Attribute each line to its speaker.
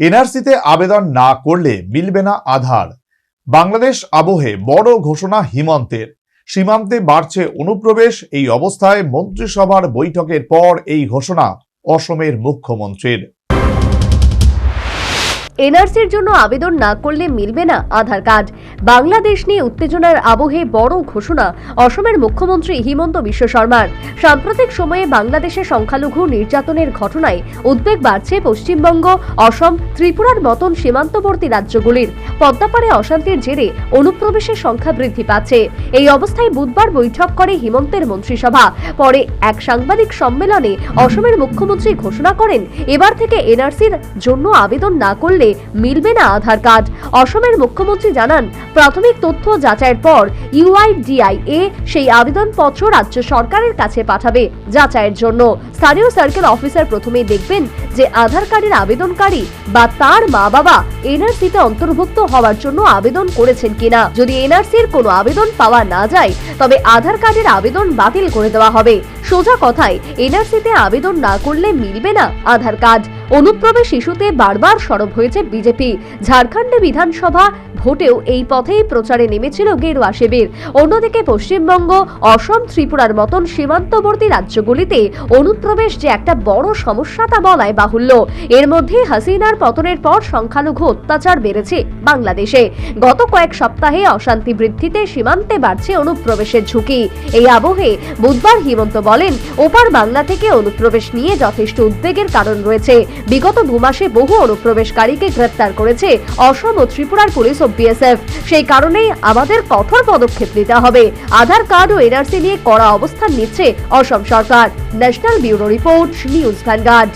Speaker 1: এনআরসিতে আবেদন না করলে মিলবে না আধার। বাংলাদেশ আবহে বড় ঘোষণা হিমন্তের। সীমান্তে বাড়ছে অনুপ্রবেশ। এই অবস্থায় মন্ত্রিসভার বৈঠকের পর এই ঘোষণা অসমের মুখ্যমন্ত্রীর।
Speaker 2: এনআরসির জন্য আবেদন না করলে মিলবে না আধার কার্ড। বাংলাদেশ নিয়ে উত্তেজনার আবহে বড় ঘোষণা অসমের মুখ্যমন্ত্রী হিমন্ত বিশ্ব শর্মার। সাম্প্রতিক সময়ে বাংলাদেশে সংখ্যালঘু নির্যাতনের ঘটনায় উদ্বেগ বাড়ছে পশ্চিমবঙ্গ, অসম, ত্রিপুরার মতন সীমান্তবর্তী রাজ্যগুলির। পদ্মাপাড়ে অশান্তির জেরে অনুপ্রবেশের সংখ্যা বৃদ্ধি পাচ্ছে। এই অবস্থায় বুধবার বৈঠক করে হিমন্তের মন্ত্রিসভা। পরে এক সাংবাদিক সম্মেলনে অসমের মুখ্যমন্ত্রী ঘোষণা করেন, এবার থেকে এনআরসির জন্য আবেদন না করলে মিলবে না আধার কার্ড। অসমের মুখ্যমন্ত্রী জানান, প্রাথমিক তথ্য যাচাইয়ের পর ইউআইডিআইএ সেই আবেদনপত্র রাজ্য সরকারের কাছে পাঠাবে যাচাইয়ের জন্য। স্থানীয় সার্কেল অফিসার প্রথমেই দেখবেন যে আধার কার্ডের আবেদনকারী বা তার মা বাবা এনআরসিতে অন্তর্ভুক্ত হওয়ার জন্য আবেদন করেছেন কিনা। যদি এনআরসির কোনো আবেদন পাওয়া না যায় তবে আধার কার্ডের আবেদন বাতিল করে দেওয়া হবে। সোজা কথায়, এনআরসিতে আবেদন না করলে মিলবে না আধার কার্ড। অনুপ্রবেশ ইস্যুতে বারবার সরব হয়েছে বিজেপি। ঝাড়খণ্ডে বিধানসভা ভোটেও এই পথেই প্রচারে নেমেছিল গেরুয়া শিবির। অন্যদিকে পশ্চিমবঙ্গ, অসম, ত্রিপুরার মতন সীমান্তবর্তী রাজ্যগুলিতে অনুপ্রবেশ যে একটা বড় সমস্যা তা বলাই বাহুল্য। এর মধ্যে হাসিনার পতনের পর সংখ্যালঘু অত্যাচার বেড়েছে বাংলাদেশে। গত কয়েক সপ্তাহে অশান্তি বৃদ্ধিতে সীমান্তে বাড়ছে অনুপ্রবেশের ঝুঁকি। এই আবহে বুধবার হিমন্ত বলেন, ওপার বাংলা থেকে অনুপ্রবেশ নিয়ে যথেষ্ট উদ্বেগের কারণ রয়েছে। বিগত 2 মাসে বহু অনুপ্রবেশকারীকে গ্রেপ্তার করেছে অসম ও ত্রিপুরার পুলিশ ও বিএসএফ। সেই কারণেই আমাদের কঠোর পদক্ষেপ নিতে হবে। আধার কার্ড ও এনআরসি নিয়ে কড়া অবস্থান নিচ্ছে অসম সরকার। National bureau report, news vanguard.